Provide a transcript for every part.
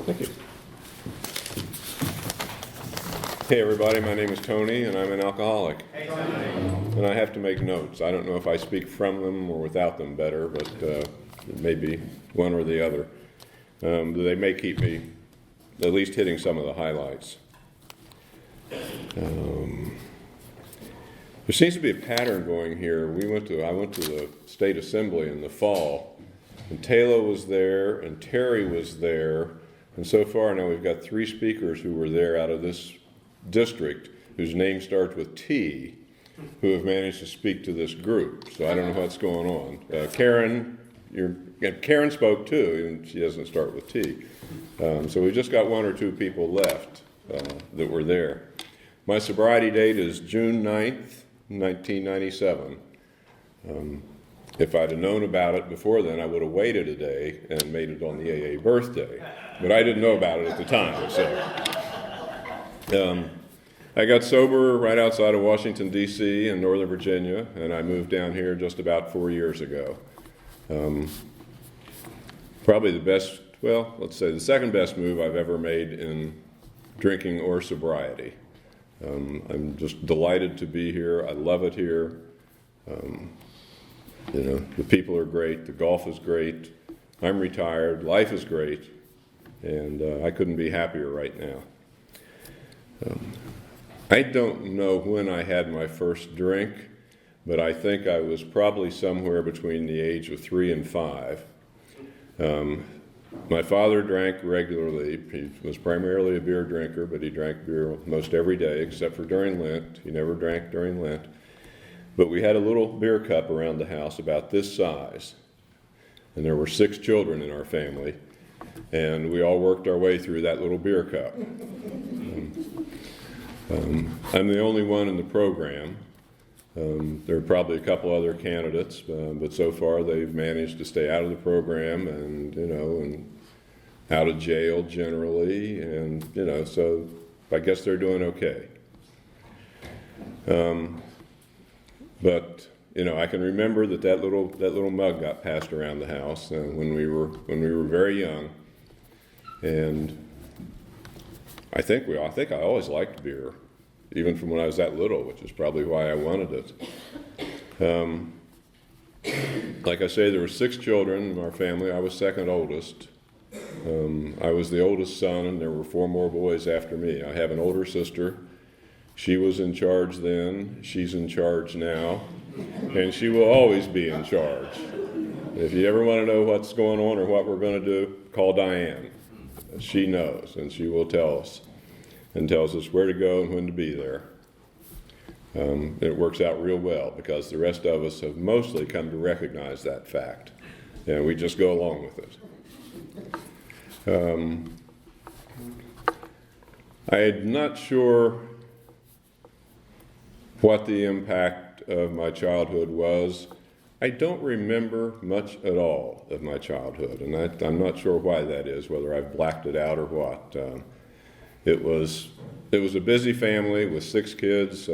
Thank you. Hey everybody, my name is Tony and I'm an alcoholic. Hey, Tony. And I have to make notes. I don't know if I speak from them or without them better, but it may be one or the other. They may keep me at least hitting some of the highlights. There seems to be a pattern going here. I went to the state assembly in the fall, and Taylor was there, and Terry was there, and so far now we've got 3 speakers who were there out of this district whose name starts with T, who have managed to speak to this group. So I don't know what's going on. Karen spoke too, and she doesn't start with T. So we've just got 1 or 2 people left that were there. My sobriety date is June 9th, 1997. If I'd have known about it before then, I would have waited a day and made it on the AA birthday. But I didn't know about it at the time. So I got sober right outside of Washington, D.C. in Northern Virginia, and I moved down here just about 4 years ago. Probably let's say the second best move I've ever made in drinking or sobriety. I'm just delighted to be here. I love it here. The people are great. The golf is great. I'm retired. Life is great. And I couldn't be happier right now. I don't know when I had my first drink, but I think I was probably somewhere between the age of 3 and 5. My father drank regularly. He was primarily a beer drinker, but he drank beer most every day except for during Lent. He never drank during Lent. But we had a little beer cup around the house about this size, and there were 6 children in our family, and we all worked our way through that little beer cup. I'm the only one in the program. There are probably a couple other candidates, but so far they've managed to stay out of the program and out of jail generally, and so I guess they're doing okay. But I can remember that little mug got passed around the house when we were very young, and I think I always liked beer, even from when I was that little, which is probably why I wanted it. Like I say, there were 6 children in our family. I was second oldest. I was the oldest son, and there were 4 more boys after me. I have an older sister. She was in charge then. She's in charge now, and she will always be in charge. If you ever want to know what's going on or what we're going to do, call Diane. She knows, and she will tell us, and tells us where to go and when to be there. It works out real well because the rest of us have mostly come to recognize that fact, and we just go along with it. I'm not sure what the impact of my childhood was. I don't remember much at all of my childhood, and I'm not sure why that is, whether I've blacked it out or what. It was a busy family with 6 kids.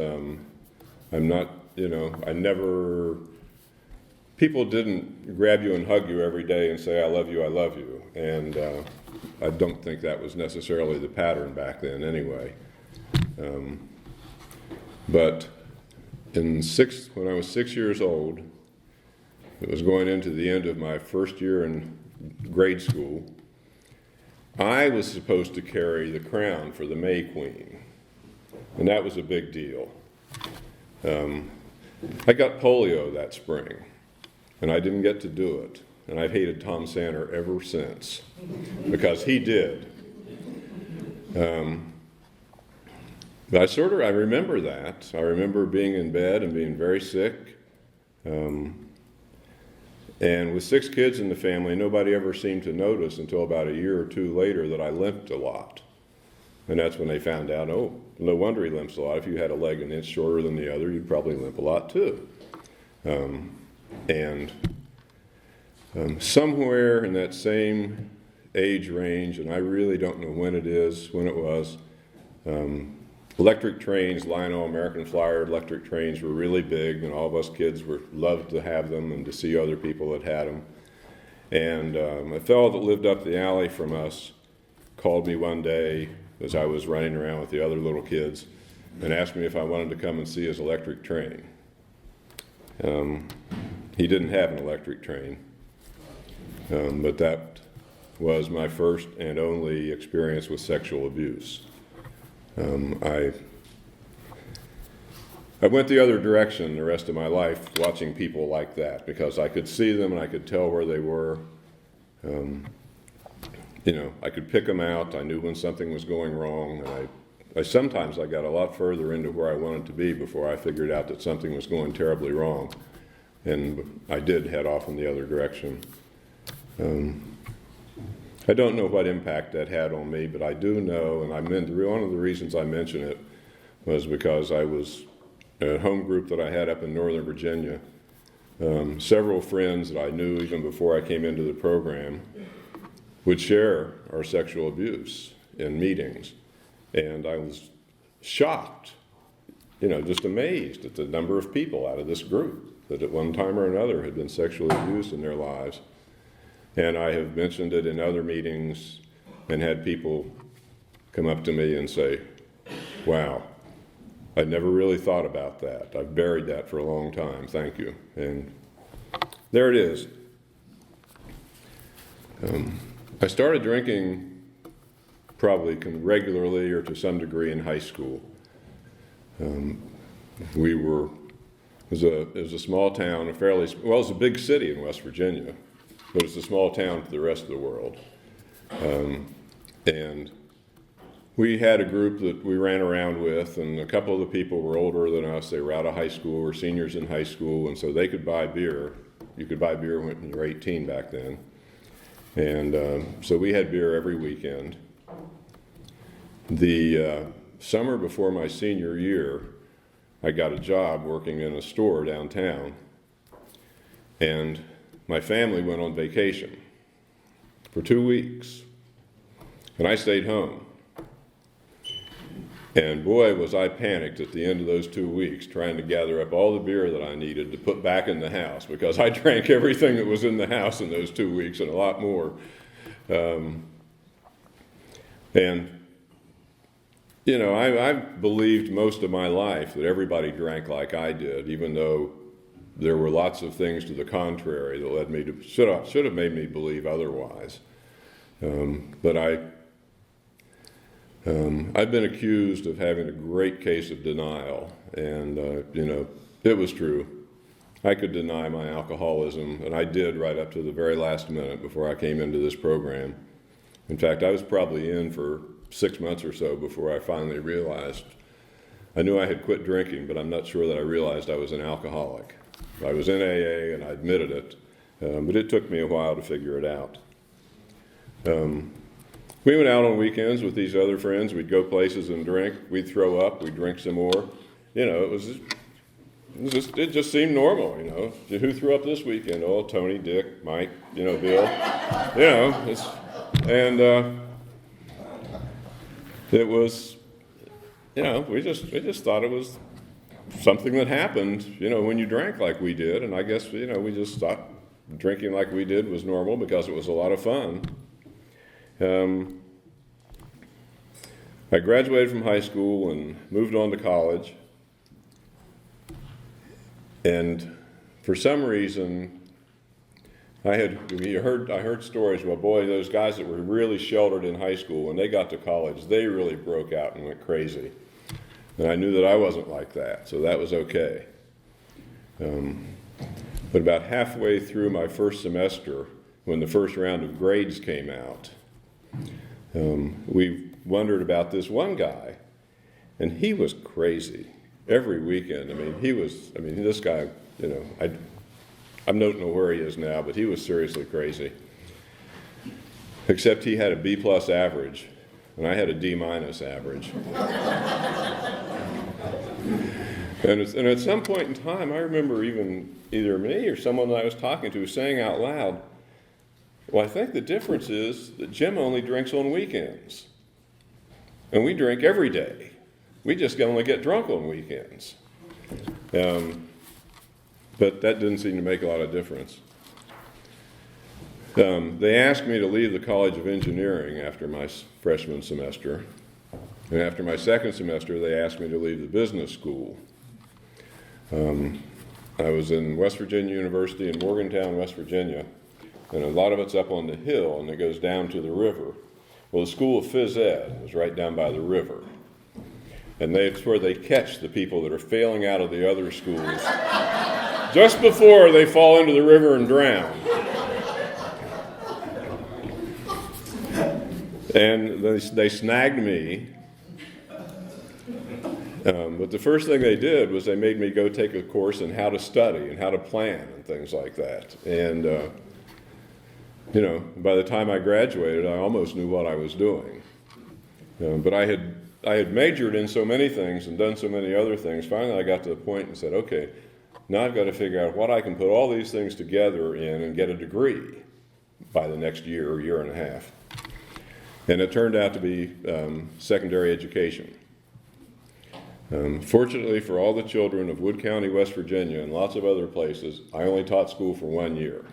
People didn't grab you and hug you every day and say, I love you, and I don't think that was necessarily the pattern back then anyway. But when I was 6 years old, it was going into the end of my first year in grade school, I was supposed to carry the crown for the May Queen, and that was a big deal. I got polio that spring, and I didn't get to do it, and I've hated Tom Santer ever since, because he did. But I remember that. I remember being in bed and being very sick. And with 6 kids in the family, nobody ever seemed to notice until about a year or 2 later that I limped a lot. And that's when they found out, oh, no wonder he limps a lot. If you had a leg an inch shorter than the other, you'd probably limp a lot too. Somewhere in that same age range, and I really don't know when it was, electric trains, Lionel, American Flyer electric trains were really big, and all of us kids loved to have them and to see other people that had them. And a fellow that lived up the alley from us called me one day as I was running around with the other little kids and asked me if I wanted to come and see his electric train. He didn't have an electric train, but that was my first and only experience with sexual abuse. I went the other direction the rest of my life watching people like that because I could see them and I could tell where they were. I could pick them out. I knew when something was going wrong, and sometimes I got a lot further into where I wanted to be before I figured out that something was going terribly wrong, and I did head off in the other direction. I don't know what impact that had on me, but I do know, and one of the reasons I mention it was because I was at a home group that I had up in Northern Virginia. Several friends that I knew even before I came into the program would share our sexual abuse in meetings. And I was shocked, just amazed at the number of people out of this group that at one time or another had been sexually abused in their lives. And I have mentioned it in other meetings and had people come up to me and say, wow, I'd never really thought about that. I've buried that for a long time, thank you. And there it is. I started drinking probably regularly or to some degree in high school. It was a small town, it was a big city in West Virginia, but it's a small town for the rest of the world. And we had a group that we ran around with, and a couple of the people were older than us. They were out of high school, were seniors in high school, and so they could buy beer. You could buy beer when you were 18 back then. And so we had beer every weekend. The summer before my senior year, I got a job working in a store downtown, and my family went on vacation for 2 weeks, and I stayed home. And boy, was I panicked at the end of those 2 weeks trying to gather up all the beer that I needed to put back in the house, because I drank everything that was in the house in those 2 weeks and a lot more. I believed most of my life that everybody drank like I did, even though there were lots of things to the contrary that led me to should have made me believe otherwise. But I've been accused of having a great case of denial, and it was true. I could deny my alcoholism, and I did right up to the very last minute before I came into this program. In fact, I was probably in for 6 months or so before I finally realized. I knew I had quit drinking, but I'm not sure that I realized I was an alcoholic. I was in AA, and I admitted it, but it took me a while to figure it out. We went out on weekends with these other friends. We'd go places and drink. We'd throw up. We'd drink some more. It just seemed normal. Who threw up this weekend? Oh, Tony, Dick, Mike, Bill. It was, we just thought it was something that happened, when you drank like we did. And I guess, we just thought drinking like we did was normal because it was a lot of fun. I graduated from high school and moved on to college. And for some reason, I heard stories, well, boy, those guys that were really sheltered in high school, when they got to college, they really broke out and went crazy. And I knew that I wasn't like that, so that was okay. But about halfway through my first semester, when the first round of grades came out, we wondered about this one guy, and he was crazy every weekend. This guy, I don't know where he is now, but he was seriously crazy. Except he had a B+ average, and I had a D- average. And at some point in time, I remember either me or someone that I was talking to saying out loud, well, I think the difference is that Jim only drinks on weekends. And we drink every day. We just only get drunk on weekends. But that didn't seem to make a lot of difference. They asked me to leave the College of Engineering after my freshman semester. And after my second semester, they asked me to leave the business school. I was in West Virginia University in Morgantown, West Virginia, and a lot of it's up on the hill, and it goes down to the river. Well, the School of Phys Ed was right down by the river. And it's where they catch the people that are failing out of the other schools just before they fall into the river and drown. And they snagged me. But the first thing they did was they made me go take a course in how to study and how to plan and things like that. And, by the time I graduated, I almost knew what I was doing. But I had majored in so many things and done so many other things. Finally, I got to the point and said, okay, now I've got to figure out what I can put all these things together in and get a degree by the next year or year and a half. And it turned out to be secondary education. Fortunately for all the children of Wood County, West Virginia, and lots of other places, I only taught school for 1 year.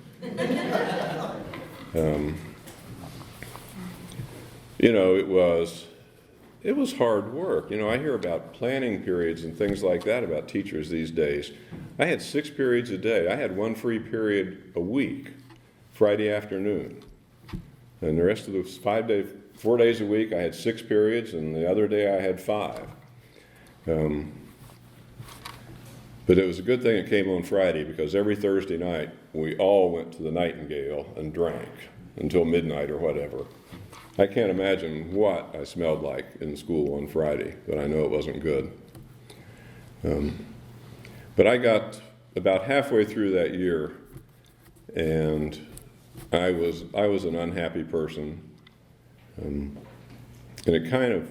It was hard work. I hear about planning periods and things like that about teachers these days. I had 6 periods a day. I had 1 free period a week, Friday afternoon. And the rest of the 4 days a week, I had 6 periods, and the other day I had 5. But it was a good thing it came on Friday, because every Thursday night we all went to the Nightingale and drank until midnight or whatever. I can't imagine what I smelled like in school on Friday, but I know it wasn't good. But I got about halfway through that year, and I was an unhappy person, and it kind of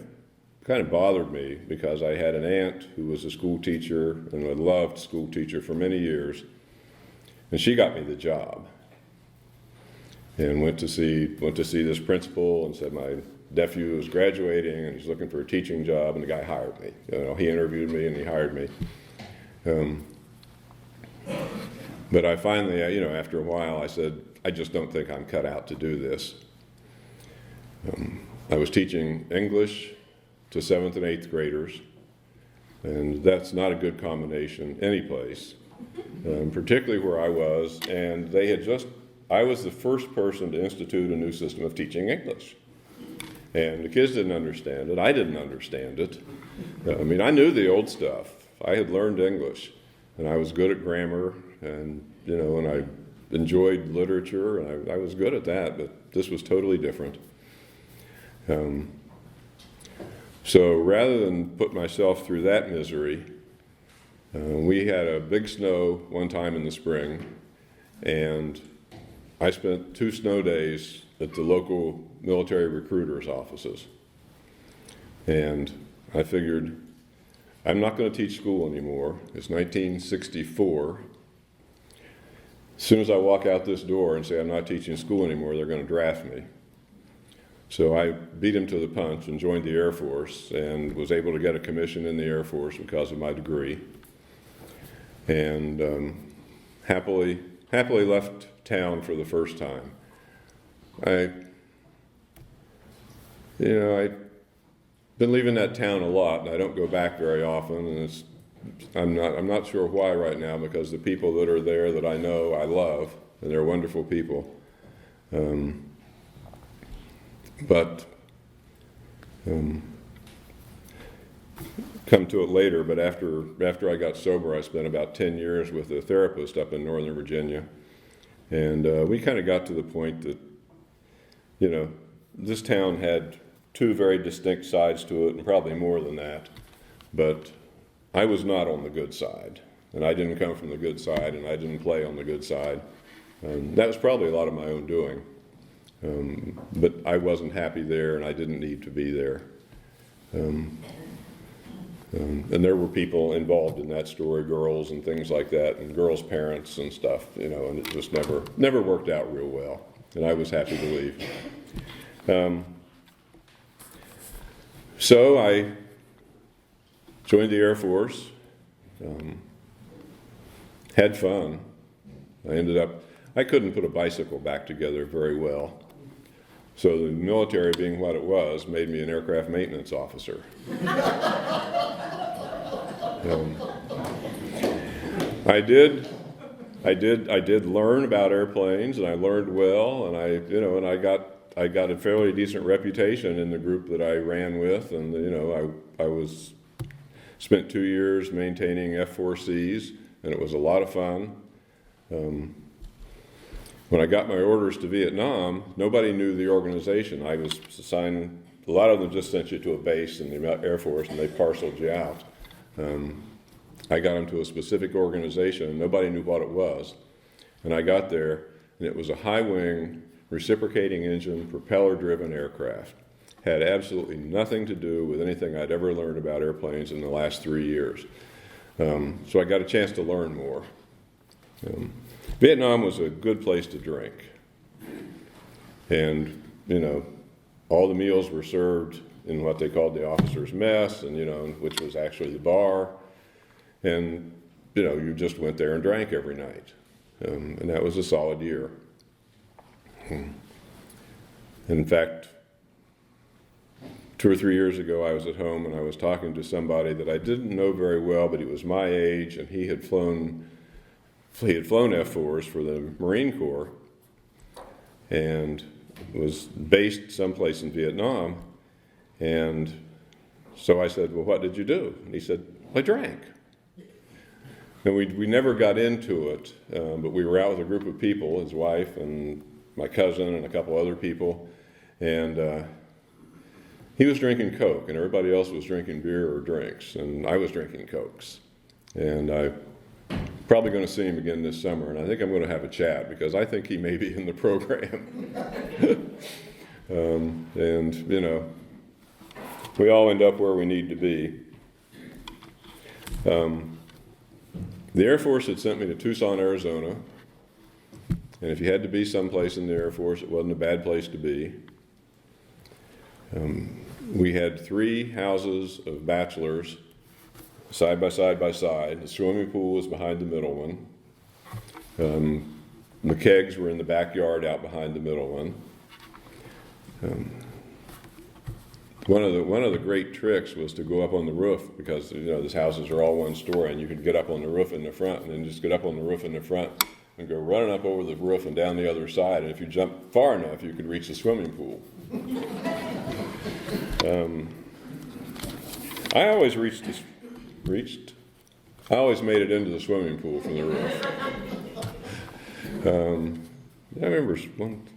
bothered me, because I had an aunt who was a school teacher and a loved school teacher for many years, and she got me the job. And went to see this principal and said my nephew was graduating and he's looking for a teaching job, and the guy hired me. He interviewed me and he hired me. But I finally, after a while, I said, I just don't think I'm cut out to do this. I was teaching English to 7th and 8th graders, and that's not a good combination any place, particularly where I was, and I was the first person to institute a new system of teaching English. And the kids didn't understand it. I didn't understand it. I knew the old stuff. I had learned English, and I was good at grammar, and I enjoyed literature, and I was good at that, but this was totally different. So rather than put myself through that misery, we had a big snow one time in the spring, and I spent 2 snow days at the local military recruiters' offices. And I figured, I'm not going to teach school anymore. It's 1964. As soon as I walk out this door and say I'm not teaching school anymore, they're going to draft me. So I beat him to the punch and joined the Air Force, and was able to get a commission in the Air Force because of my degree. And happily left town for the first time. I've been leaving that town a lot, and I don't go back very often, and I'm not sure why right now, because the people that are there that I know I love, and they're wonderful people. But come to it later, but after I got sober, I spent about 10 years with a therapist up in Northern Virginia. And we kind of got to the point that, this town had 2 very distinct sides to it, and probably more than that. But I was not on the good side, and I didn't come from the good side, and I didn't play on the good side. That was probably a lot of my own doing. But I wasn't happy there, and I didn't need to be there. And there were people involved in that story, girls and things like that, and girls' parents and stuff, and it just never worked out real well. And I was happy to leave. So I joined the Air Force, had fun. I couldn't put a bicycle back together very well. So the military, being what it was, made me an aircraft maintenance officer. I did learn about airplanes, and I learned well, and I got a fairly decent reputation in the group that I ran with, and I spent 2 years maintaining F-4Cs, and it was a lot of fun. When I got my orders to Vietnam, nobody knew the organization. I was assigned, a lot of them just sent you to a base in the Air Force and they parceled you out. I got them to a specific organization and nobody knew what it was. And I got there and it was a high-wing, reciprocating engine, propeller-driven aircraft. Had absolutely nothing to do with anything I'd ever learned about airplanes in the last 3 years. So I got a chance to learn more. Vietnam was a good place to drink. And, all the meals were served in what they called the officer's mess, and, which was actually the bar. And, you just went there and drank every night. And that was a solid year. And in fact, 2 or 3 years ago, I was at home and I was talking to somebody that I didn't know very well, but he was my age, and he had flown F-4s for the Marine Corps and was based someplace in Vietnam. And so I said, well, what did you do? And he said, I drank. And we never got into it, but we were out with a group of people, his wife and my cousin and a couple other people, and he was drinking Coke, and everybody else was drinking beer or drinks, and I was drinking Cokes. And I'm probably going to see him again this summer, and I think I'm going to have a chat, because I think he may be in the program. We all end up where we need to be. The Air Force had sent me to Tucson, Arizona, and if you had to be someplace in the Air Force, it wasn't a bad place to be. We had 3 houses of bachelors, side by side by side. The swimming pool was behind the middle one. The kegs were in the backyard out behind the middle one. One of the great tricks was to go up on the roof, because these houses are all one story, and you could get up on the roof in the front, and then just get up on the roof in the front and go running up over the roof and down the other side. And if you jumped far enough, you could reach the swimming pool. I always I always made it into the swimming pool from the roof. I remember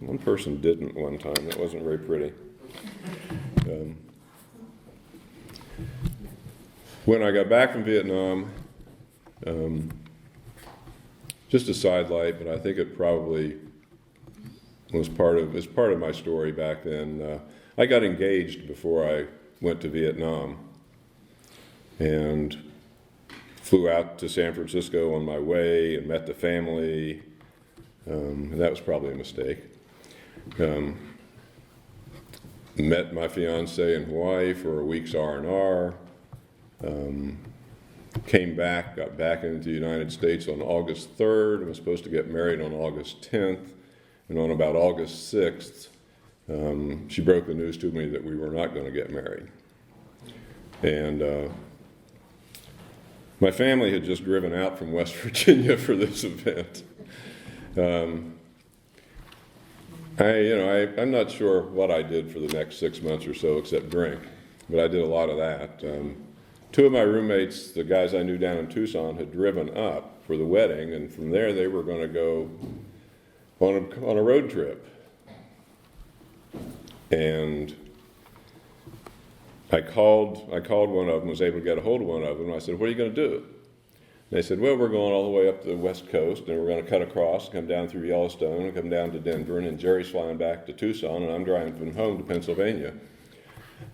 one person didn't one time. That wasn't very pretty. When I got back from Vietnam, just a sidelight, but I think it probably was part of my story back then. I got engaged before I went to Vietnam, and flew out to San Francisco on my way and met the family, and that was probably a mistake. Met my fiance in Hawaii for a week's R&R. Got back into the United States on August 3rd, and was supposed to get married on August 10th, and on about August 6th, she broke the news to me that we were not going to get married. And my family had just driven out from West Virginia for this event. I'm not sure what I did for the next 6 months or so except drink, but I did a lot of that. 2 of my roommates, the guys I knew down in Tucson, had driven up for the wedding, and from there they were going to go on a road trip. And I called one of them, was able to get a hold of one of them, and I said, what are you going to do? And they said, well, we're going all the way up the West Coast, and we're going to cut across, come down through Yellowstone, and come down to Denver, and then Jerry's flying back to Tucson, and I'm driving from home to Pennsylvania.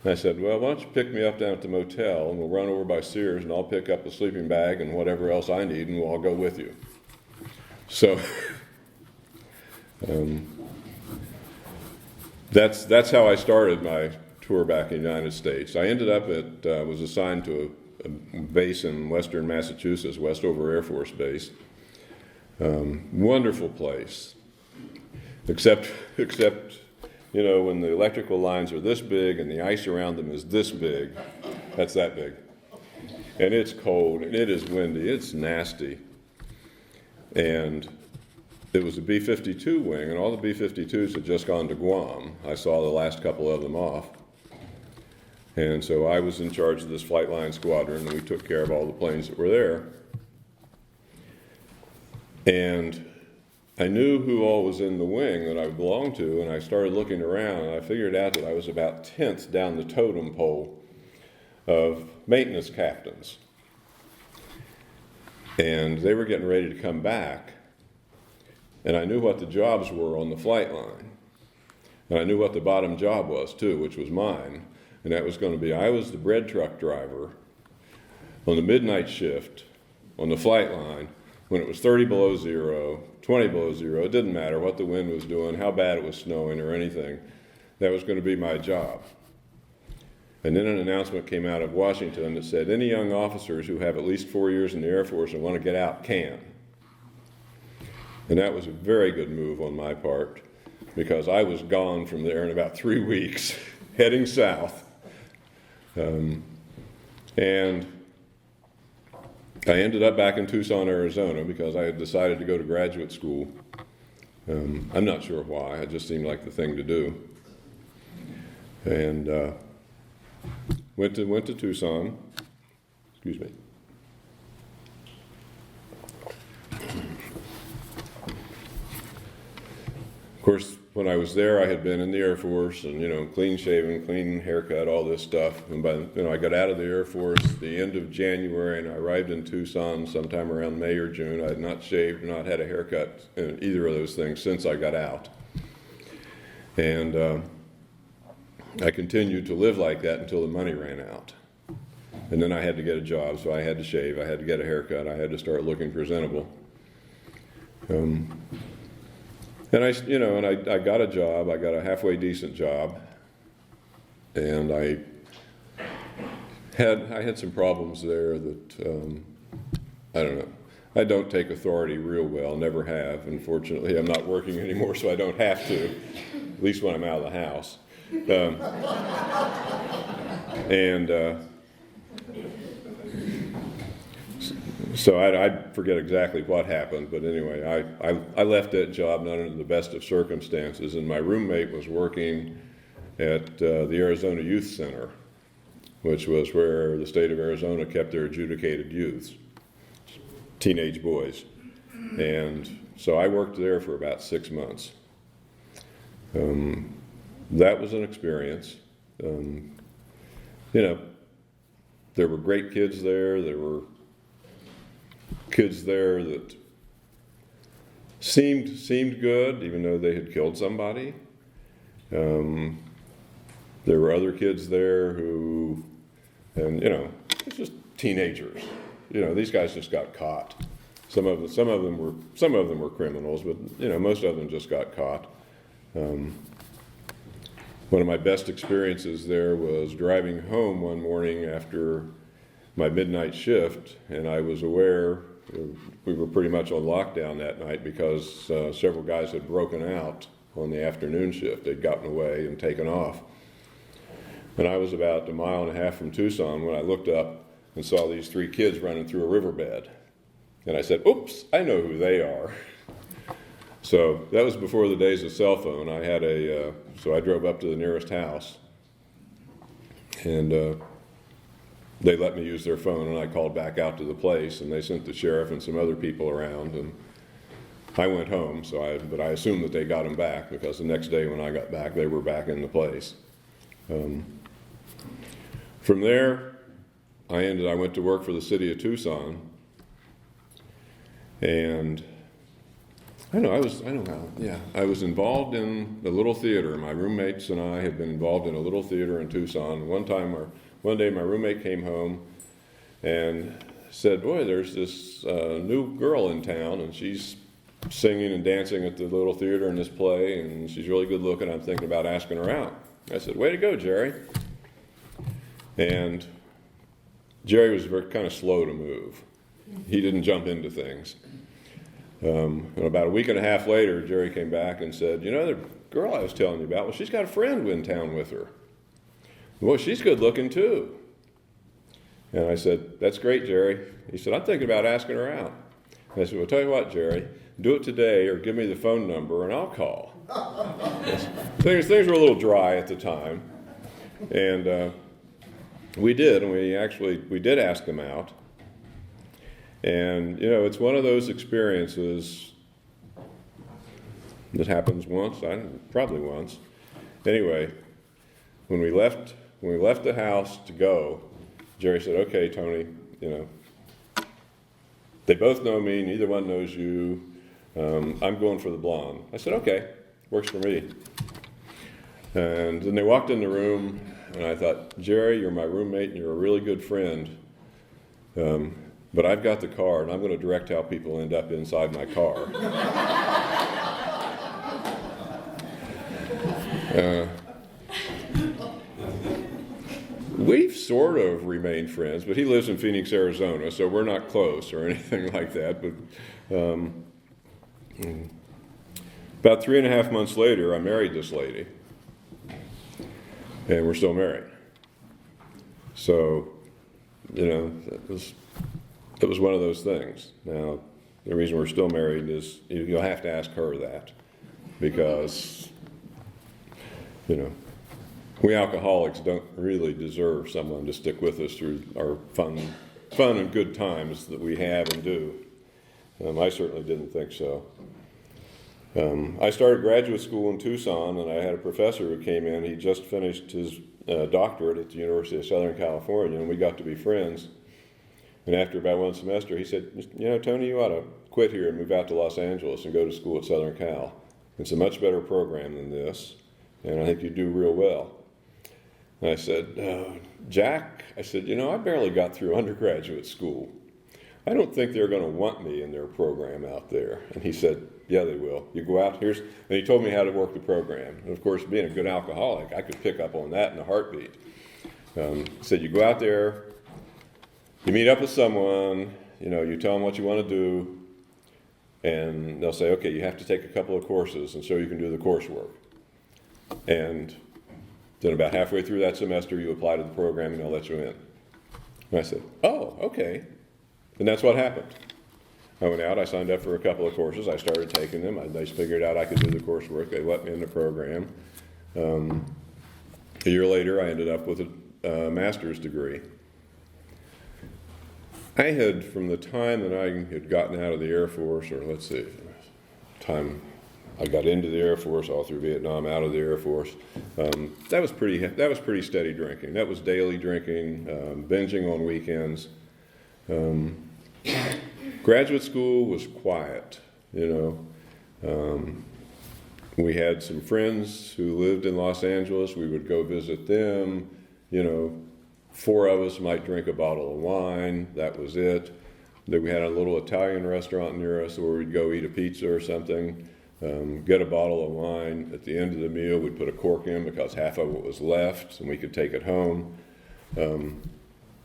And I said, well, why don't you pick me up down at the motel, and we'll run over by Sears, and I'll pick up a sleeping bag and whatever else I need, and we'll all go with you. So that's how I started my tour back in the United States. I ended up was assigned to a base in western Massachusetts, Westover Air Force Base. Wonderful place. Except, when the electrical lines are this big and the ice around them is this big, that's that big. And it's cold, and it is windy, it's nasty. And it was a B-52 wing, and all the B-52s had just gone to Guam. I saw the last couple of them off. And so I was in charge of this flight line squadron, and we took care of all the planes that were there. And I knew who all was in the wing that I belonged to, and I started looking around, and I figured out that I was about 10th down the totem pole of maintenance captains. And they were getting ready to come back, and I knew what the jobs were on the flight line. And I knew what the bottom job was, too, which was mine. And that was going to be, I was the bread truck driver on the midnight shift on the flight line when it was 30 below zero, 20 below zero. It didn't matter what the wind was doing, how bad it was snowing or anything. That was going to be my job. And then an announcement came out of Washington that said, any young officers who have at least 4 years in the Air Force and want to get out can. And that was a very good move on my part, because I was gone from there in about 3 weeks, heading south. And I ended up back in Tucson, Arizona, because I had decided to go to graduate school. I'm not sure why. It just seemed like the thing to do. And went to Tucson. Excuse me. Of course, when I was there, I had been in the Air Force and, clean shaven, clean haircut, all this stuff. And I got out of the Air Force the end of January, and I arrived in Tucson sometime around May or June. I had not shaved, not had a haircut, either of those things since I got out. And I continued to live like that until the money ran out. And then I had to get a job, so I had to shave, I had to get a haircut, I had to start looking presentable. And I got a job. I got a halfway decent job, and I had some problems there that I don't know. I don't take authority real well. Never have. Unfortunately, I'm not working anymore, so I don't have to. At least when I'm out of the house. So I forget exactly what happened, but anyway, I left that job not under the best of circumstances, and my roommate was working at the Arizona Youth Center, which was where the state of Arizona kept their adjudicated youths, teenage boys. And so I worked there for about 6 months. That was an experience. There were great kids there. There were kids there that seemed good, even though they had killed somebody. There were other kids there who, it's just teenagers. These guys just got caught. Some of them were criminals, but most of them just got caught. One of my best experiences there was driving home one morning after my midnight shift, and I was aware we were pretty much on lockdown that night because several guys had broken out on the afternoon shift. They'd gotten away and taken off. And I was about 1.5 miles from Tucson when I looked up and saw these 3 kids running through a riverbed. And I said, oops, I know who they are. So that was before the days of cell phone. I had so I drove up to the nearest house, and they let me use their phone, and I called back out to the place, and they sent the sheriff and some other people around, and I went home. But I assumed that they got them back, because the next day when I got back, they were back in the place. From there, I went to work for the city of Tucson, and I was involved in the little theater. My roommates and I had been involved in a little theater in Tucson. One day my roommate came home and said, boy, there's this new girl in town, and she's singing and dancing at the little theater in this play, and she's really good looking. I'm thinking about asking her out. I said, way to go, Jerry. And Jerry was kind of slow to move. He didn't jump into things. And about a week and a half later, Jerry came back and said, you know, the girl I was telling you about, well, she's got a friend in town with her. Well, she's good looking too. And I said, that's great, Jerry. He said, I'm thinking about asking her out. And I said, well, tell you what, Jerry, do it today or give me the phone number and I'll call. Things were a little dry at the time. And we did, and we did ask them out. And, you know, it's one of those experiences that happens once, probably once. Anyway, when we left the house to go, Jerry said, okay, Tony, you know, they both know me, neither one knows you. I'm going for the blonde. I said, okay, works for me. And then they walked in the room, and I thought, Jerry, you're my roommate, and you're a really good friend. But I've got the car, and I'm going to direct how people end up inside my car. We've sort of remained friends, but he lives in Phoenix, Arizona, so we're not close or anything like that. But about 3.5 months later, I married this lady, and we're still married. So, you know, it was one of those things. Now, the reason we're still married is you'll have to ask her that, because, you know, we alcoholics don't really deserve someone to stick with us through our fun and good times that we have and do. I certainly didn't think so. I started graduate school in Tucson, and I had a professor who came in. He just finished his doctorate at the University of Southern California, and we got to be friends. And after about one semester, he said, you know, Tony, you ought to quit here and move out to Los Angeles and go to school at Southern Cal. It's a much better program than this, and I think you do real well. And I said, Jack, I said, you know, I barely got through undergraduate school. I don't think they're going to want me in their program out there. And he said, yeah, they will. You go out, and he told me how to work the program. And of course, being a good alcoholic, I could pick up on that in a heartbeat. He said, you go out there, you meet up with someone, you know, you tell them what you want to do, and they'll say, okay, you have to take a couple of courses, and so you can do the coursework. And then about halfway through that semester, you apply to the program, and they'll let you in. And I said, oh, okay. And that's what happened. I went out, I signed up for a couple of courses, I started taking them, they figured out I could do the coursework, they let me in the program. A year later, I ended up with a master's degree. I had, from the time that I had gotten out of the Air Force, or let's see, time I got into the Air Force, all through Vietnam, out of the Air Force, that was pretty steady drinking. That was daily drinking, binging on weekends. Graduate school was quiet, you know. We had some friends who lived in Los Angeles. We would go visit them, you know. 4 of us might drink a bottle of wine. That was it. Then we had a little Italian restaurant near us where we'd go eat a pizza or something, get a bottle of wine. At the end of the meal, we'd put a cork in because half of it was left, and we could take it home. You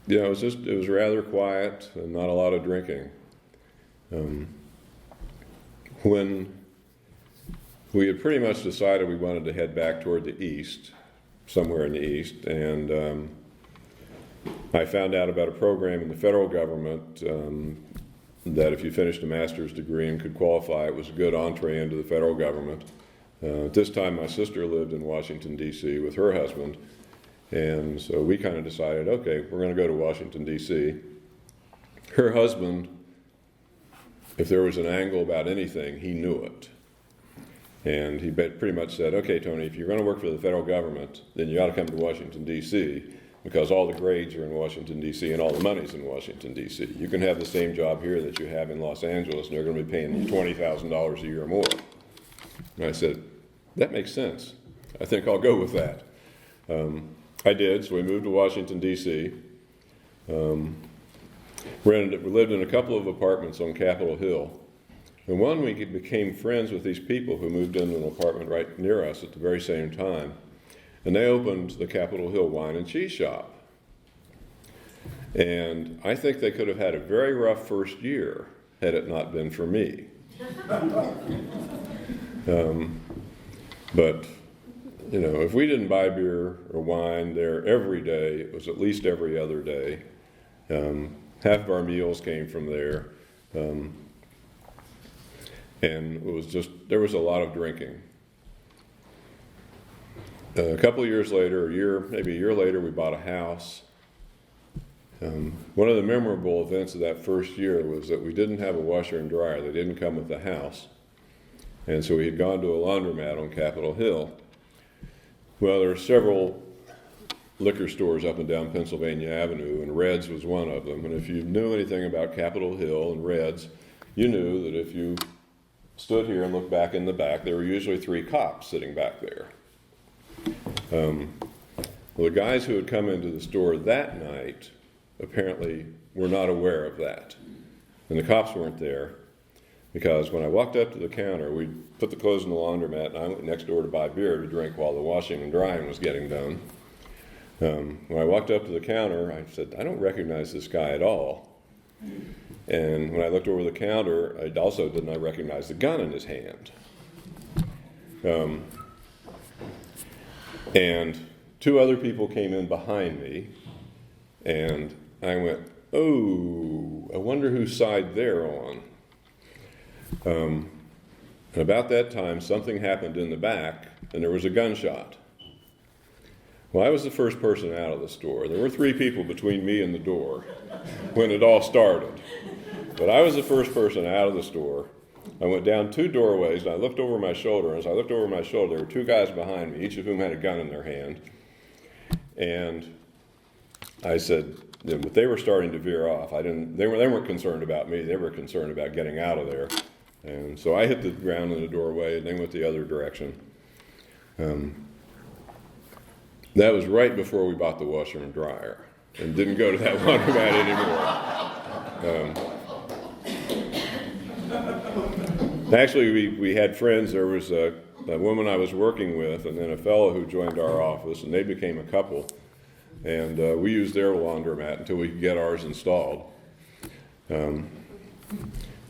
know, it was rather quiet and not a lot of drinking. When we had pretty much decided we wanted to head back toward the east, somewhere in the east, and I found out about a program in the federal government that if you finished a master's degree and could qualify, it was a good entree into the federal government. At this time, my sister lived in Washington, D.C. with her husband, and so we kind of decided, okay, we're going to go to Washington, D.C. Her husband, if there was an angle about anything, he knew it. And he pretty much said, okay, Tony, if you're going to work for the federal government, then you ought to come to Washington, D.C., because all the grades are in Washington, D.C., and all the money's in Washington, D.C. You can have the same job here that you have in Los Angeles, and they're going to be paying you $20,000 a year or more. And I said, that makes sense. I think I'll go with that. I did, so we moved to Washington, D.C. We lived in a couple of apartments on Capitol Hill. And one, we became friends with these people who moved into an apartment right near us at the very same time. And they opened the Capitol Hill Wine and Cheese Shop. And I think they could have had a very rough first year had it not been for me. But, if we didn't buy beer or wine there every day, it was at least every other day. Half of our meals came from there. And there was a lot of drinking. A couple of years later, maybe a year later, we bought a house. One of the memorable events of that first year was that we didn't have a washer and dryer. They didn't come with the house. And so we had gone to a laundromat on Capitol Hill. Well, there were several liquor stores up and down Pennsylvania Avenue, and Red's was one of them. And if you knew anything about Capitol Hill and Red's, you knew that if you stood here and looked back in the back, there were usually 3 cops sitting back there. Well, the guys who had come into the store that night apparently were not aware of that. And the cops weren't there because when I walked up to the counter, we put the clothes in the laundromat and I went next door to buy beer to drink while the washing and drying was getting done. When I walked up to the counter, I said, I don't recognize this guy at all. And when I looked over the counter, I also did not recognize the gun in his hand. And 2 other people came in behind me, and I went, oh, I wonder whose side they're on. And about that time, something happened in the back, and there was a gunshot. Well, I was the first person out of the store. There were 3 people between me and the door when it all started. But I was the first person out of the store. I went down 2 doorways, and I looked over my shoulder. And as I looked over my shoulder, there were 2 guys behind me, each of whom had a gun in their hand. And I said, but they were starting to veer off. They weren't concerned about me. They were concerned about getting out of there. And so I hit the ground in the doorway, and they went the other direction. That was right before we bought the washer and dryer and didn't go to that laundromat anymore. Actually, we had friends. There was a woman I was working with and then a fellow who joined our office, and they became a couple. And we used their laundromat until we could get ours installed.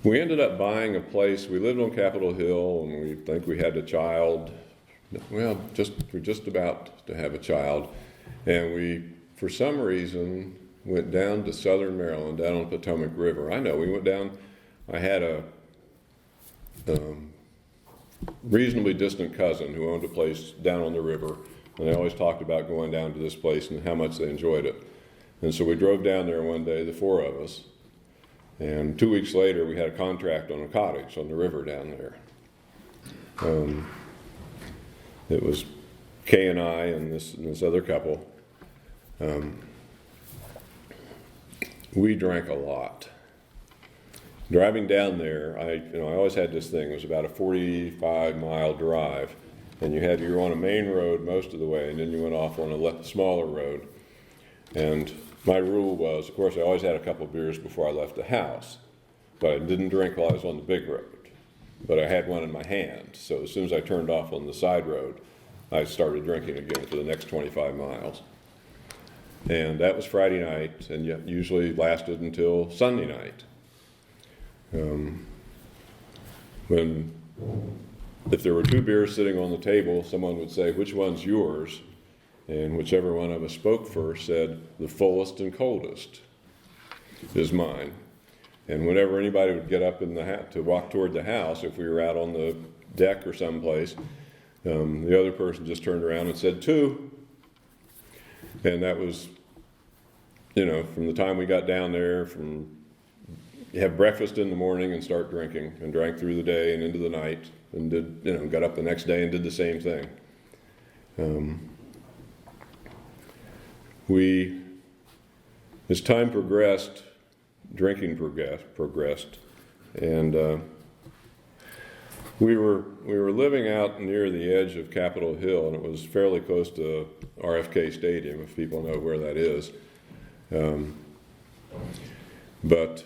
We ended up buying a place. We lived on Capitol Hill, and we think we had a child. Well, we're just about to have a child. And we, for some reason, went down to southern Maryland, down on the Potomac River. I know, we went down. I had a reasonably distant cousin who owned a place down on the river, and they always talked about going down to this place and how much they enjoyed it. And so we drove down there one day, the 4 of us, and 2 weeks later we had a contract on a cottage on the river down there. It was Kay and I and this other couple. We drank a lot. Driving down there, I always had this thing. It was about a 45-mile drive, and you were on a main road most of the way, and then you went off on a smaller road. And my rule was, of course, I always had a couple beers before I left the house, but I didn't drink while I was on the big road. But I had one in my hand, so as soon as I turned off on the side road, I started drinking again for the next 25 miles. And that was Friday night, and yet usually lasted until Sunday night. If there were 2 beers sitting on the table, someone would say, which one's yours? And whichever one of us spoke first said, the fullest and coldest is mine. And whenever anybody would get up to walk toward the house, if we were out on the deck or someplace, the other person just turned around and said 2. And that was, from the time we got down there, have breakfast in the morning and start drinking, and drank through the day and into the night, and got up the next day and did the same thing. As time progressed, drinking progressed, and we were living out near the edge of Capitol Hill, and it was fairly close to RFK Stadium, if people know where that is. But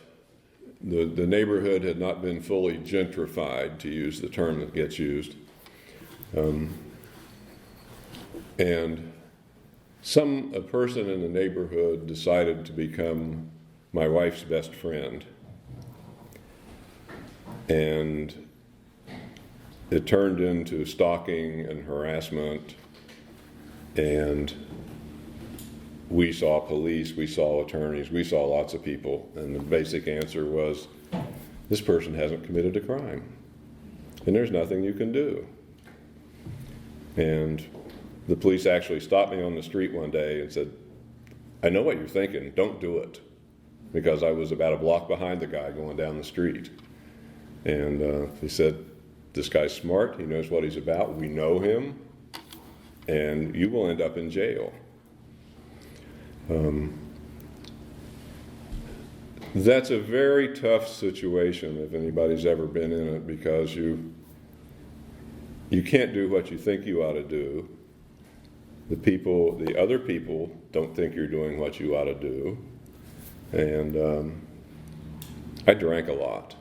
the neighborhood had not been fully gentrified, to use the term that gets used. And a person in the neighborhood decided to become my wife's best friend. And it turned into stalking and harassment, and we saw police, we saw attorneys, we saw lots of people, and the basic answer was, this person hasn't committed a crime, and there's nothing you can do. And the police actually stopped me on the street one day and said, I know what you're thinking, don't do it, because I was about a block behind the guy going down the street. And he said, this guy's smart, he knows what he's about, we know him, and you will end up in jail. That's a very tough situation if anybody's ever been in it, because you can't do what you think you ought to do. The other people don't think you're doing what you ought to do. And I drank a lot.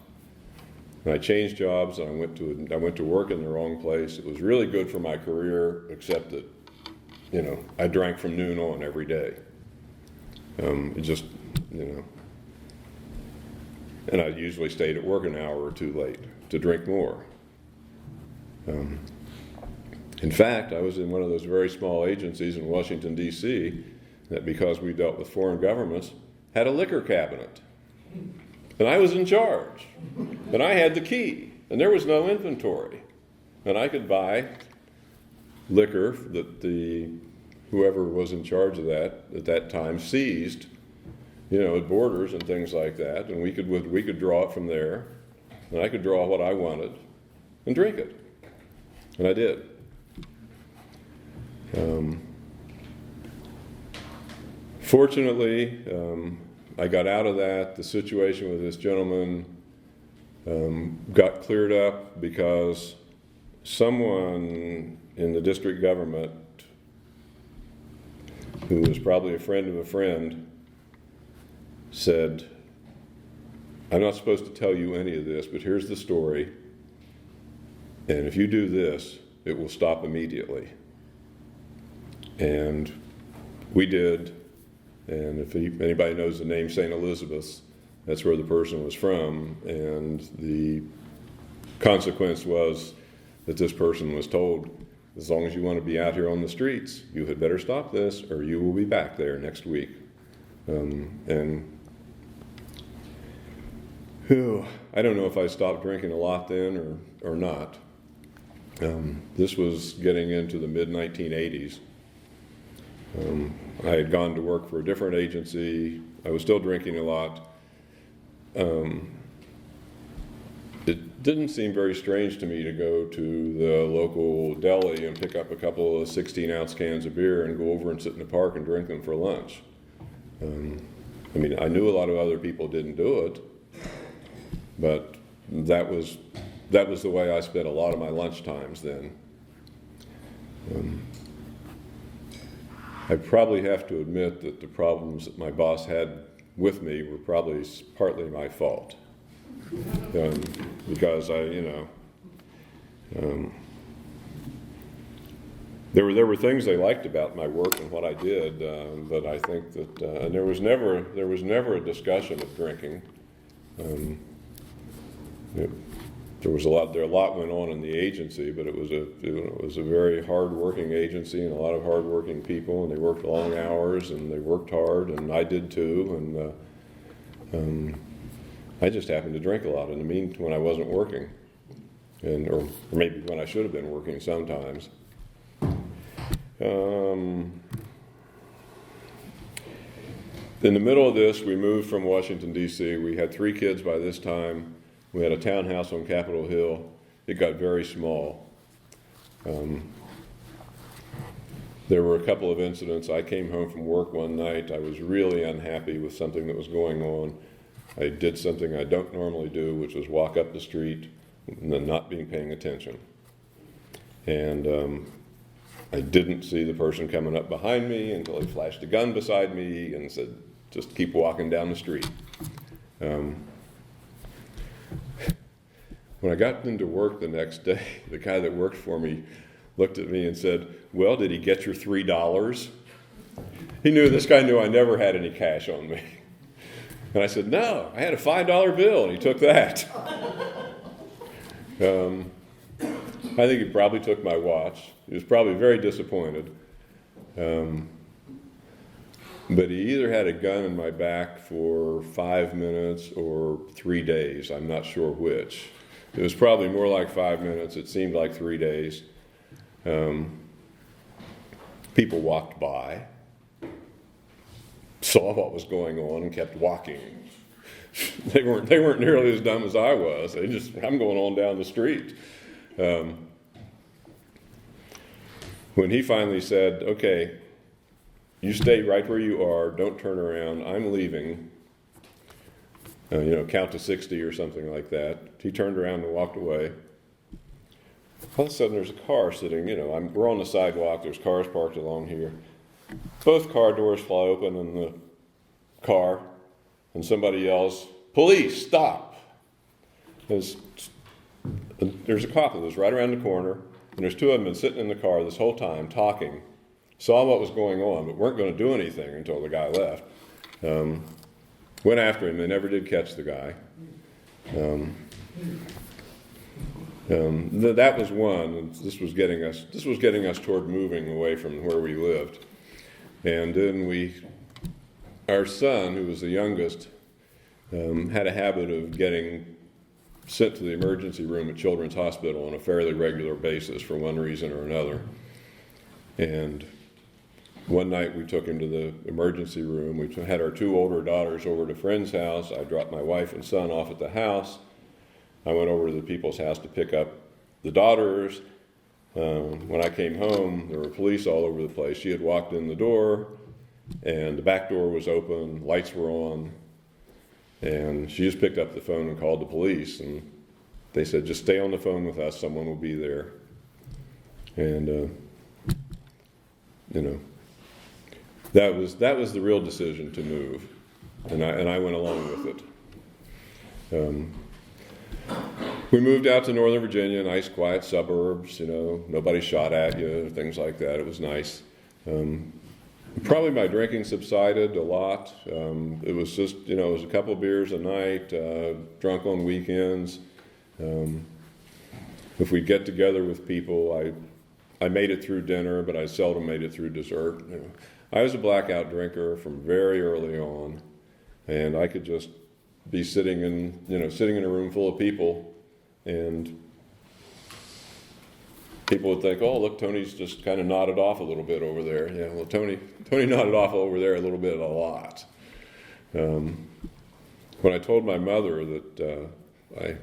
And I changed jobs, and I went to work in the wrong place. It was really good for my career, except that, I drank from noon on every day. It just, and I usually stayed at work an hour or two late to drink more. In fact, I was in one of those very small agencies in Washington, D.C., that, because we dealt with foreign governments, had a liquor cabinet. And I was in charge. And I had the key. And there was no inventory. And I could buy liquor that whoever was in charge of that at that time seized, at borders and things like that. And we could draw it from there. And I could draw what I wanted and drink it. And I did. Fortunately, I got out of that. The situation with this gentleman got cleared up because someone in the district government, who was probably a friend of a friend, said, I'm not supposed to tell you any of this, but here's the story, and if you do this, it will stop immediately. And we did. And if anybody knows the name St. Elizabeth's, that's where the person was from. And the consequence was that this person was told, as long as you want to be out here on the streets, you had better stop this, or you will be back there next week. I don't know if I stopped drinking a lot then or not. This was getting into the mid-1980s. I had gone to work for a different agency. I was still drinking a lot. It didn't seem very strange to me to go to the local deli and pick up a couple of 16-ounce cans of beer and go over and sit in the park and drink them for lunch. I knew a lot of other people didn't do it, but that was the way I spent a lot of my lunch times then. I probably have to admit that the problems that my boss had with me were probably partly my fault, because there were things they liked about my work and what I did, but I think that and there was never a discussion of drinking. There a lot went on in the agency, but it was a very hard-working agency and a lot of hard-working people, and they worked long hours and they worked hard, and I did too. And I just happened to drink a lot when I wasn't working, or maybe when I should have been working sometimes. In the middle of this, we moved from Washington, D.C. We had 3 kids by this time. We had a townhouse on Capitol Hill. It got very small. There were a couple of incidents. I came home from work one night. I was really unhappy with something that was going on. I did something I don't normally do, which was walk up the street and then not paying attention. And I didn't see the person coming up behind me until he flashed a gun beside me and said, just keep walking down the street. When I got into work the next day, the guy that worked for me looked at me and said, well, did he get your $3? This guy knew I never had any cash on me. And I said, no, I had a $5 bill, and he took that. Um, I think he probably took my watch. He was probably very disappointed. But he either had a gun in my back for 5 minutes or 3 days. I'm not sure which. It was probably more like 5 minutes. It seemed like 3 days. People walked by, saw what was going on, and kept walking. They weren't nearly as dumb as I was. I'm going on down the street. When he finally said, "Okay, you stay right where you are, don't turn around, I'm leaving," count to 60 or something like that. He turned around and walked away. All of a sudden there's a car sitting, we're on the sidewalk, there's cars parked along here. Both car doors fly open in the car, and somebody yells, "Police, stop!" There's a cop that was right around the corner, and there's two of them been sitting in the car this whole time talking, saw what was going on, but weren't going to do anything until the guy left. Went after him. They never did catch the guy. That was one. And this was getting us toward moving away from where we lived. And then our son, who was the youngest, had a habit of getting sent to the emergency room at Children's Hospital on a fairly regular basis for one reason or another. And one night we took him to the emergency room. We had our two older daughters over to a friend's house. I dropped my wife and son off at the house. I went over to the people's house to pick up the daughters. When I came home, there were police all over the place. She had walked in the door, and the back door was open, lights were on, and she just picked up the phone and called the police. And they said, "Just stay on the phone with us, someone will be there." And, that was the real decision to move, and I went along with it. We moved out to Northern Virginia, nice quiet suburbs, nobody shot at you, things like that. It was nice. Probably my drinking subsided a lot. It was just, it was a couple of beers a night, drunk on weekends. If we'd get together with people, I made it through dinner, but I seldom made it through dessert. I was a blackout drinker from very early on, and I could just be sitting in a room full of people, and people would think, "Oh, look, Tony's just kind of nodded off a little bit over there." Yeah, well, Tony nodded off over there a little bit, a lot. When I told my mother that I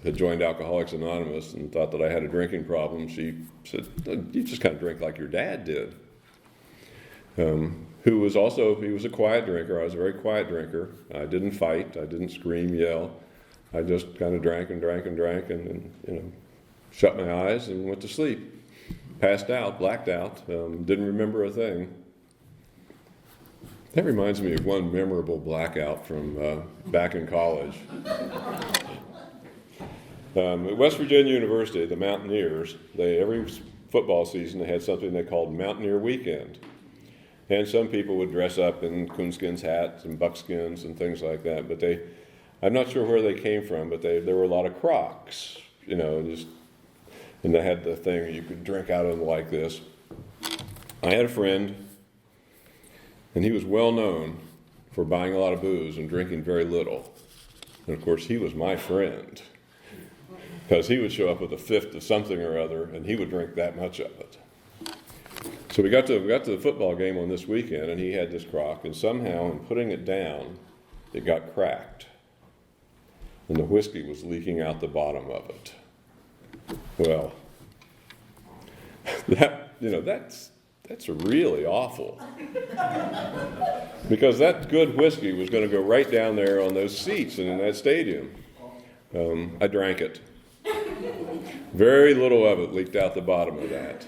had joined Alcoholics Anonymous and thought that I had a drinking problem, she said, "You just kind of drink like your dad did." He was a quiet drinker. I was a very quiet drinker. I didn't fight. I didn't scream, yell. I just kind of drank and shut my eyes and went to sleep. Passed out, blacked out, didn't remember a thing. That reminds me of one memorable blackout from back in college. At West Virginia University, the Mountaineers, every football season they had something they called Mountaineer Weekend. And some people would dress up in coonskin's hats and buckskins and things like that. But I'm not sure where they came from, but there were a lot of Crocs, and they had the thing you could drink out of them like this. I had a friend, and he was well known for buying a lot of booze and drinking very little. And of course, he was my friend, because he would show up with a fifth of something or other, and he would drink that much of it. So we got to the football game on this weekend, and he had this Croc, and somehow in putting it down, it got cracked, and the whiskey was leaking out the bottom of it. Well, that's really awful, because that good whiskey was going to go right down there on those seats and in that stadium. I drank it. Very little of it leaked out the bottom of that.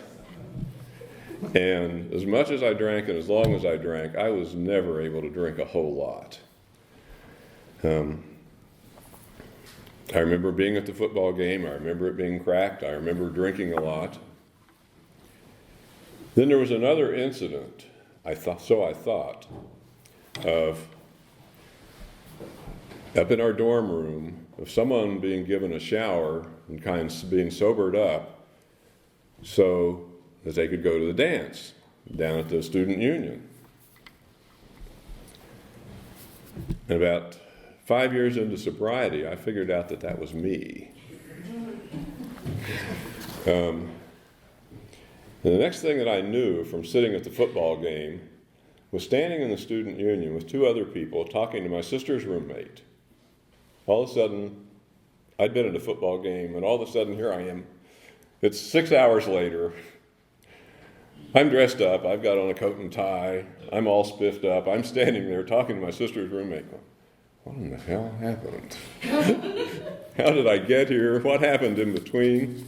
And as much as I drank and as long as I drank, I was never able to drink a whole lot. I remember being at the football game. I remember it being cracked. I remember drinking a lot. Then there was another incident, I thought, of up in our dorm room, of someone being given a shower and kind of being sobered up so that they could go to the dance down at the student union. And about 5 years into sobriety, I figured out that that was me. And the next thing that I knew from sitting at the football game was standing in the student union with two other people talking to my sister's roommate. All of a sudden, I'd been at a football game, and all of a sudden, here I am. It's 6 hours later. I'm dressed up. I've got on a coat and tie. I'm all spiffed up. I'm standing there talking to my sister's roommate. What in the hell happened? How did I get here? What happened in between?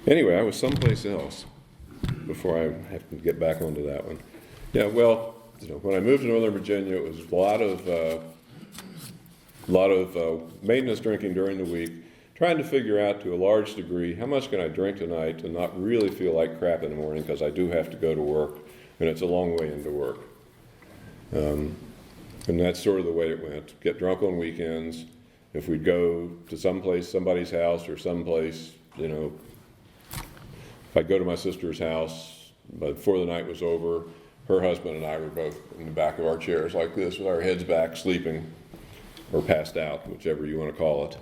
Anyway, I was someplace else before I have to get back onto that one. Yeah, well, when I moved to Northern Virginia, it was a lot of maintenance drinking during the week, trying to figure out to a large degree how much can I drink tonight and not really feel like crap in the morning because I do have to go to work, and it's a long way into work. And that's sort of the way it went. Get drunk on weekends. If we'd go to somebody's house or someplace, if I'd go to my sister's house, but before the night was over, her husband and I were both in the back of our chairs like this with our heads back, sleeping, or passed out, whichever you want to call it.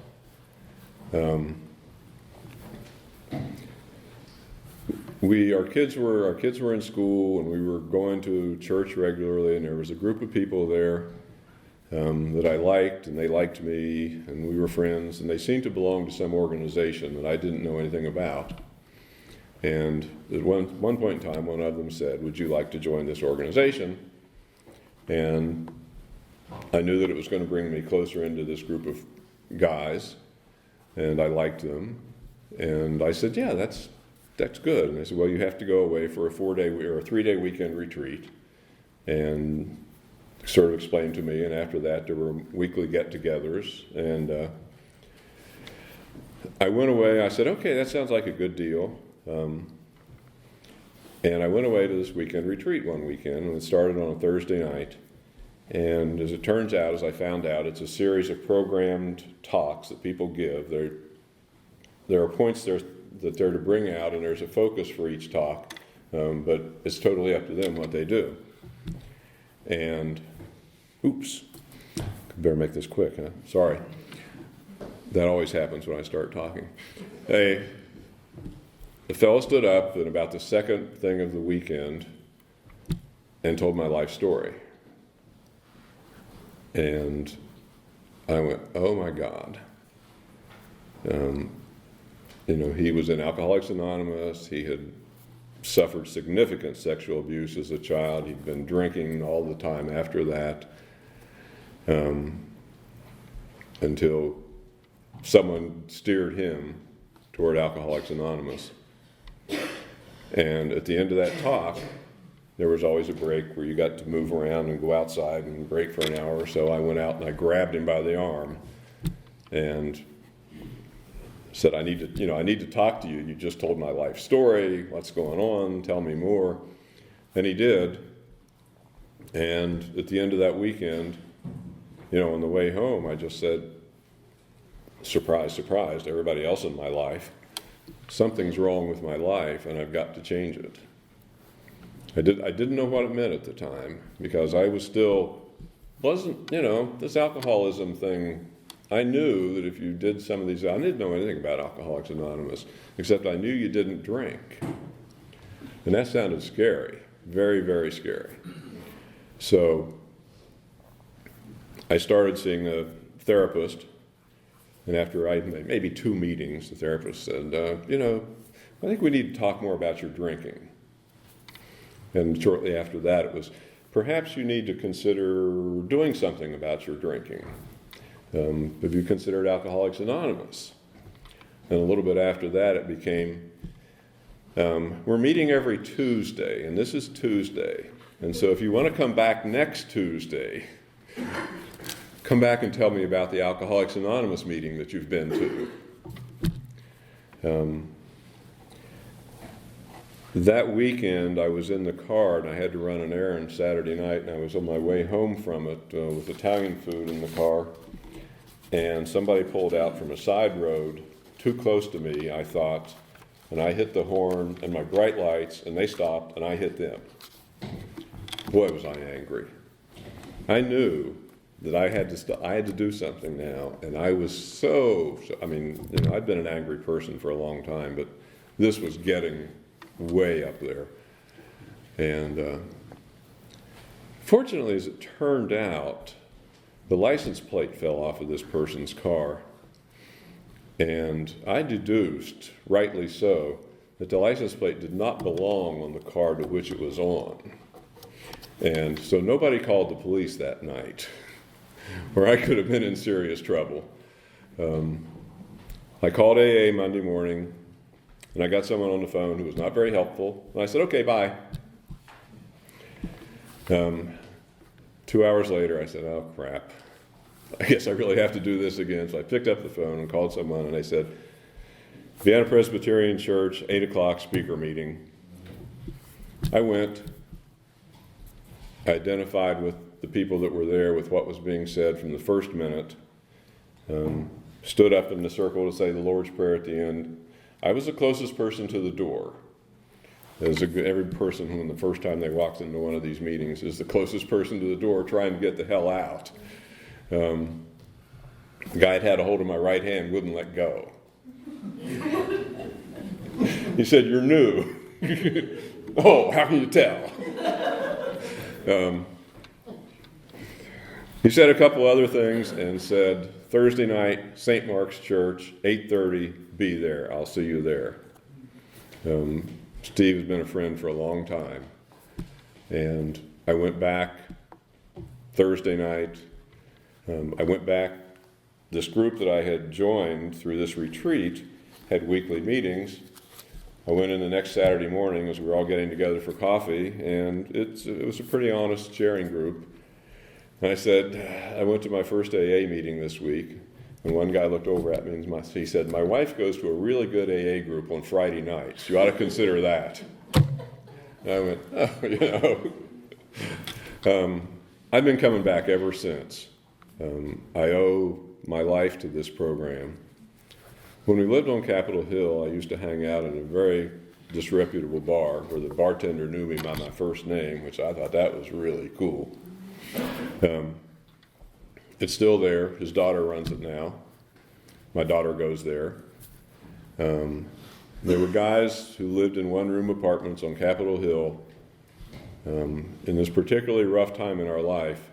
Our kids were in school, and we were going to church regularly, and there was a group of people there that I liked, and they liked me, and we were friends, and they seemed to belong to some organization that I didn't know anything about. And at one point in time, one of them said, "Would you like to join this organization?" And I knew that it was going to bring me closer into this group of guys, and I liked them. And I said, "Yeah, that's good." And they said, "Well, you have to go away for a 4-day or a 3-day weekend retreat," and sort of explained to me. And after that, there were weekly get-togethers. And I went away. I said, "Okay, that sounds like a good deal." And I went away to this weekend retreat one weekend, and it started on a Thursday night. And as it turns out, as I found out, it's a series of programmed talks that people give. There are points there that they're to bring out, and there's a focus for each talk, but it's totally up to them what they do. And, better make this quick, huh? Sorry. That always happens when I start talking. The fellow stood up at about the second thing of the weekend and told my life story. And I went, "Oh my God." He was in Alcoholics Anonymous. He had suffered significant sexual abuse as a child. He'd been drinking all the time after that, until someone steered him toward Alcoholics Anonymous. And at the end of that talk, there was always a break where you got to move around and go outside and break for an hour or so. I went out and I grabbed him by the arm and said, I need to talk to you. You just told my life story. What's going on? Tell me more." And he did. And at the end of that weekend, on the way home, I just said, "Surprise, surprise to everybody else in my life. Something's wrong with my life, and I've got to change it." I didn't know what it meant at the time, because I this alcoholism thing, I knew that if you did some of these, I didn't know anything about Alcoholics Anonymous, except I knew you didn't drink. And that sounded scary, very, very scary. So I started seeing a therapist, and after maybe 2 meetings, the therapist said, "I think we need to talk more about your drinking." And shortly after that, it was, "Perhaps you need to consider doing something about your drinking. Have you considered Alcoholics Anonymous?" And a little bit after that, it became, "We're meeting every Tuesday, and this is Tuesday. And so if you want to come back next Tuesday, come back and tell me about the Alcoholics Anonymous meeting that you've been to." That weekend, I was in the car, and I had to run an errand Saturday night, and I was on my way home from it with Italian food in the car, and somebody pulled out from a side road too close to me, I thought, and I hit the horn and my bright lights, and they stopped, and I hit them. Boy, was I angry. I knew that I had to do something now, and I was I'd been an angry person for a long time, but this was getting way up there. And fortunately, as it turned out, the license plate fell off of this person's car, and I deduced, rightly so, that the license plate did not belong on the car to which it was on. And so nobody called the police that night, or I could have been in serious trouble. I called AA Monday morning, and I got someone on the phone who was not very helpful, and I said, okay, bye. 2 hours later, I said, oh, crap. I guess I really have to do this again. So I picked up the phone and called someone, and they said, Vienna Presbyterian Church, 8 o'clock speaker meeting. I went, identified with the people that were there with what was being said from the first minute, stood up in the circle to say the Lord's Prayer at the end. I was the closest person to the door. Every person when the first time they walked into one of these meetings is the closest person to the door trying to get the hell out. The guy had a hold of my right hand, wouldn't let go. He said, you're new. Oh, how can you tell? He said a couple other things and said, Thursday night, St. Mark's Church, 8:30, be there. I'll see you there. Steve has been a friend for a long time. And I went back Thursday night. I went back. This group that I had joined through this retreat had weekly meetings. I went in the next Saturday morning as we were all getting together for coffee, and it was a pretty honest sharing group. And I said, I went to my first AA meeting this week, and one guy looked over at me and he said, my wife goes to a really good AA group on Friday nights. You ought to consider that. And I went, I've been coming back ever since. I owe my life to this program. When we lived on Capitol Hill, I used to hang out in a very disreputable bar where the bartender knew me by my first name, which I thought that was really cool. It's still there. His daughter runs it now. My daughter goes there. There were guys who lived in one-room apartments on Capitol Hill. In this particularly rough time in our life,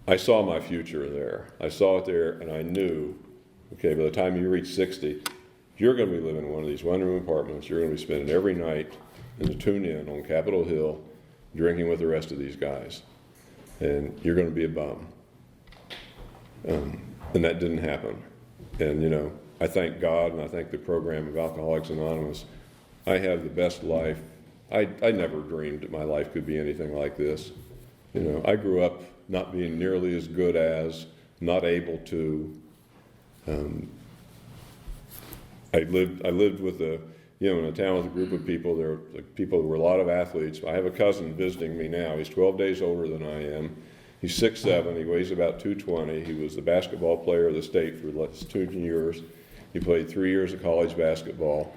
I saw my future there. I saw it there, and I knew, okay, by the time you reach 60, you're going to be living in one of these one-room apartments. You're going to be spending every night in the tune-in on Capitol Hill drinking with the rest of these guys. And you're going to be a bum. And that didn't happen. And, I thank God and I thank the program of Alcoholics Anonymous. I have the best life. I never dreamed that my life could be anything like this. I grew up not being nearly as good as, not able to. I lived with in a town with a group of people. There were people who were a lot of athletes. I have a cousin visiting me now. He's 12 days older than I am. He's 6'7". He weighs about 220. He was the basketball player of the state for the last 2 years. He played 3 years of college basketball.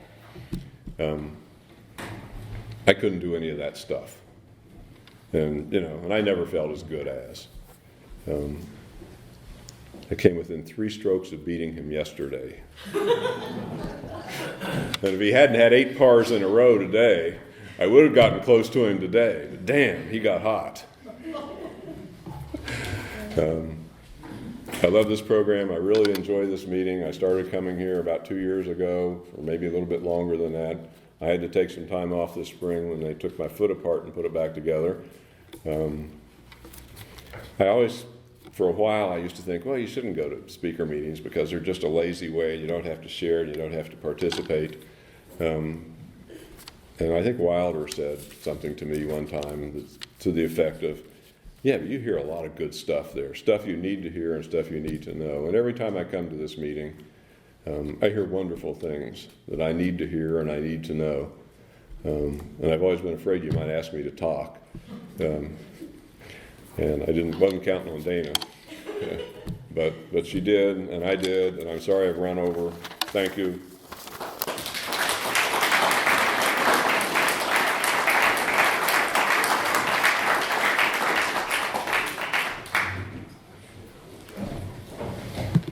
I couldn't do any of that stuff. And I never felt as good as. I came within 3 strokes of beating him yesterday. And if he hadn't had 8 pars in a row today, I would have gotten close to him today. But damn, he got hot. I love this program. I really enjoy this meeting. I started coming here about 2 years ago, or maybe a little bit longer than that. I had to take some time off this spring when they took my foot apart and put it back together. For a while, I used to think, well, you shouldn't go to speaker meetings because they're just a lazy way. You don't have to share, and you don't have to participate. And I think Wilder said something to me one time to the effect of, yeah, but you hear a lot of good stuff there, stuff you need to hear and stuff you need to know. And every time I come to this meeting, I hear wonderful things that I need to hear and I need to know. And I've always been afraid you might ask me to talk. And I wasn't counting on Dana. But she did, and I did, and I'm sorry I've run over. Thank you.